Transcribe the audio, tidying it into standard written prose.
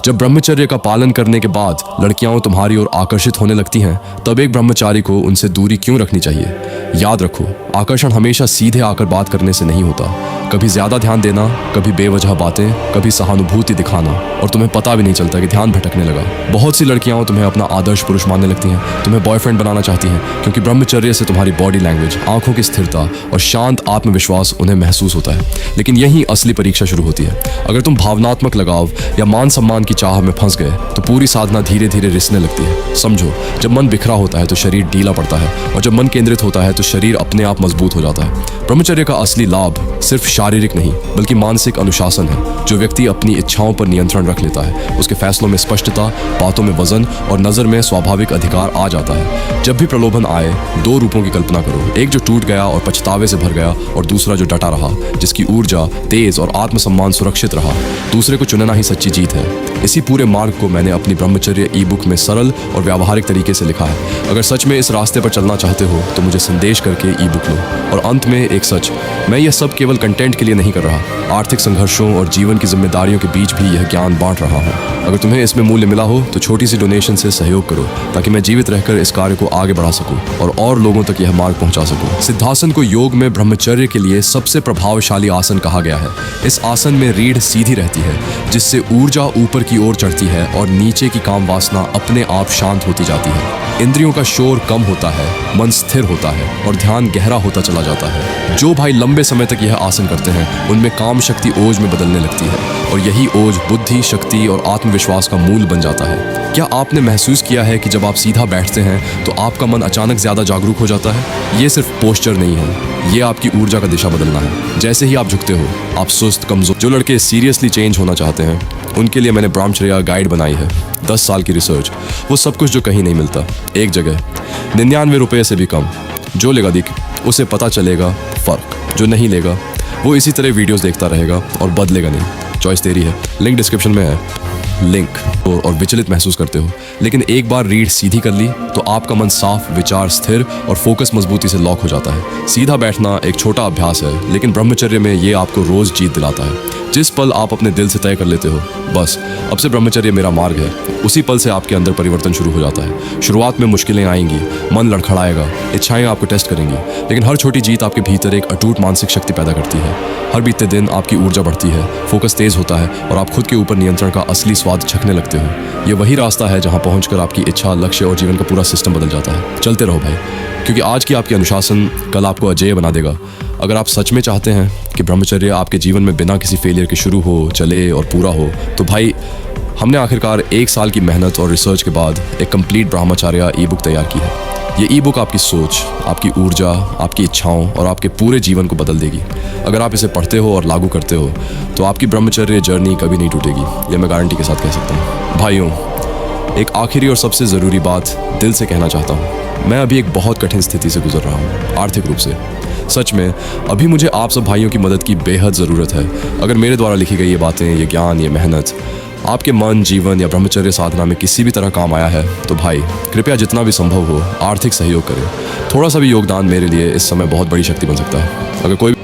जब ब्रह्मचर्य का पालन करने के बाद लड़कियां तुम्हारी ओर आकर्षित होने लगती हैं, तब एक ब्रह्मचारी को उनसे दूरी क्यों रखनी चाहिए? याद रखो, आकर्षण हमेशा सीधे आकर बात करने से नहीं होता। कभी ज्यादा ध्यान देना, कभी बेवजह बातें, कभी सहानुभूति दिखाना, और तुम्हें पता भी नहीं चलता कि ध्यान भटकने लगा। बहुत सी लड़कियां तुम्हें अपना आदर्श पुरुष मानने लगती हैं, तुम्हें बॉयफ्रेंड बनाना चाहती हैं, क्योंकि ब्रह्मचर्य से तुम्हारी बॉडी लैंग्वेज, आंखों की स्थिरता और शांत आत्मविश्वास उन्हें महसूस होता है। लेकिन यही असली परीक्षा शुरू होती है। अगर तुम भावनात्मक लगाव या मान सम्मान की चाह में फंस गए तो पूरी साधना धीरे धीरे रिसने लगती है। समझो, जब मन बिखरा होता है तो शरीर ढीला पड़ता है, और जब मन केंद्रित होता है तो शरीर अपने आप मजबूत हो जाता है। ब्रह्मचर्य का असली लाभ सिर्फ शारीरिक नहीं बल्कि मानसिक अनुशासन है। जो व्यक्ति अपनी इच्छाओं पर नियंत्रण रख लेता है, उसके फैसलों में स्पष्टता, बातों में वजन और नजर में स्वाभाविक अधिकार आ जाता है। जब भी प्रलोभन आए, दो रूपों की कल्पना करो, एक जो टूट गया और पछतावे से भर गया, और दूसरा जो डटा रहा, जिसकी ऊर्जा तेज और आत्मसम्मान सुरक्षित रहा। दूसरे को चुनना ही सच्ची जीत है। इसी पूरे मार्ग को मैंने अपनी ब्रह्मचर्य ई बुक में सरल और व्यावहारिक तरीके से लिखा है। अगर सच में इस रास्ते पर चलना चाहते हो तो मुझे संदेश करके ई बुक लो। और अंत में एक सच, मैं यह सब केवल कंटेंट के लिए नहीं कर रहा। आर्थिक संघर्षों और जीवन की जिम्मेदारियों के बीच भी यह ज्ञान बांट रहा हूँ। अगर तुम्हें इसमें मूल्य मिला हो तो छोटी सी डोनेशन से सहयोग करो, ताकि मैं जीवित रहकर इस कार्य को आगे बढ़ा सकूं और लोगों तक यह मार्ग पहुंचा सकूं। सिद्धासन को योग में ब्रह्मचर्य के लिए सबसे प्रभावशाली आसन कहा गया है। इस आसन में रीढ़ सीधी रहती है, जिससे ऊर्जा ऊपर की ओर चढ़ती है और नीचे की काम वासना अपने आप शांत होती जाती है। इंद्रियों का शोर कम होता है, मन स्थिर होता है और ध्यान गहरा होता चला जाता है। जो भाई लंबे समय तक यह आसन करते हैं, उनमें काम शक्ति ओज में बदलने लगती है, और यही ओज बुद्धि, शक्ति और आत्मविश्वास का मूल बन जाता है। क्या आपने महसूस किया है कि जब आप सीधा बैठते हैं तो आपका मन अचानक ज्यादा जागरूक हो जाता है? ये सिर्फ पोस्चर नहीं है, ये आपकी ऊर्जा का दिशा बदलना है। जैसे ही आप झुकते हो, आप सुस्त, कमजोर। जो लड़के सीरियसली चेंज होना चाहते हैं, उनके लिए मैंने ब्रह्मचर्य गाइड बनाई है। 10 साल की रिसर्च, वो सब कुछ जो कहीं नहीं मिलता, एक जगह, 99 रुपये से भी कम। जो लेगा दिख, उसे पता चलेगा फर्क। जो नहीं लेगा, वो इसी तरह वीडियोस देखता रहेगा और बदलेगा नहीं। चॉइस तेरी है, लिंक डिस्क्रिप्शन में है। लिंक और विचलित महसूस करते हो, लेकिन एक बार रीढ़ सीधी कर ली तो आपका मन साफ, विचार स्थिर और फोकस मजबूती से लॉक हो जाता है। सीधा बैठना एक छोटा अभ्यास है, लेकिन ब्रह्मचर्य में ये आपको रोज जीत दिलाता है। जिस पल आप अपने दिल से तय कर लेते हो, बस अब से ब्रह्मचर्य मेरा मार्ग है, उसी पल से आपके अंदर परिवर्तन शुरू हो जाता है। शुरुआत में मुश्किलें आएंगी, मन लड़खड़ाएगा, इच्छाएं आपको टेस्ट करेंगी, लेकिन हर छोटी जीत आपके भीतर एक अटूट मानसिक शक्ति पैदा करती है। हर बीतते दिन आपकी ऊर्जा बढ़ती है, फोकस तेज होता है और आप खुद के ऊपर नियंत्रण का असली स्वाद चखने लगते हो। ये वही रास्ता है जहाँ पहुंचकर आपकी इच्छा, लक्ष्य और जीवन का पूरा सिस्टम बदल जाता है। चलते रहो भाई, क्योंकि आज की आपकी अनुशासन कल आपको अजेय बना देगा। अगर आप सच में चाहते हैं कि ब्रह्मचर्य आपके जीवन में बिना किसी फेलियर के शुरू हो, चले और पूरा हो, तो भाई हमने आखिरकार 1 साल की मेहनत और रिसर्च के बाद एक कंप्लीट ब्रह्मचर्य ई बुक तैयार की है। ये ई बुक आपकी सोच, आपकी ऊर्जा, आपकी इच्छाओं और आपके पूरे जीवन को बदल देगी। अगर आप इसे पढ़ते हो और लागू करते हो तो आपकी ब्रह्मचर्य जर्नी कभी नहीं टूटेगी, ये मैं गारंटी के साथ कह सकता हूँ। भाइयों, एक आखिरी और सबसे ज़रूरी बात दिल से कहना चाहता हूँ। मैं अभी एक बहुत कठिन स्थिति से गुजर रहा हूँ, आर्थिक रूप से। सच में अभी मुझे आप सब भाइयों की मदद की बेहद ज़रूरत है। अगर मेरे द्वारा लिखी गई ये बातें, ये ज्ञान, ये मेहनत आपके मन, जीवन या ब्रह्मचर्य साधना में किसी भी तरह काम आया है, तो भाई कृपया जितना भी संभव हो आर्थिक सहयोग करें। थोड़ा सा भी योगदान मेरे लिए इस समय बहुत बड़ी शक्ति बन सकता है। अगर कोई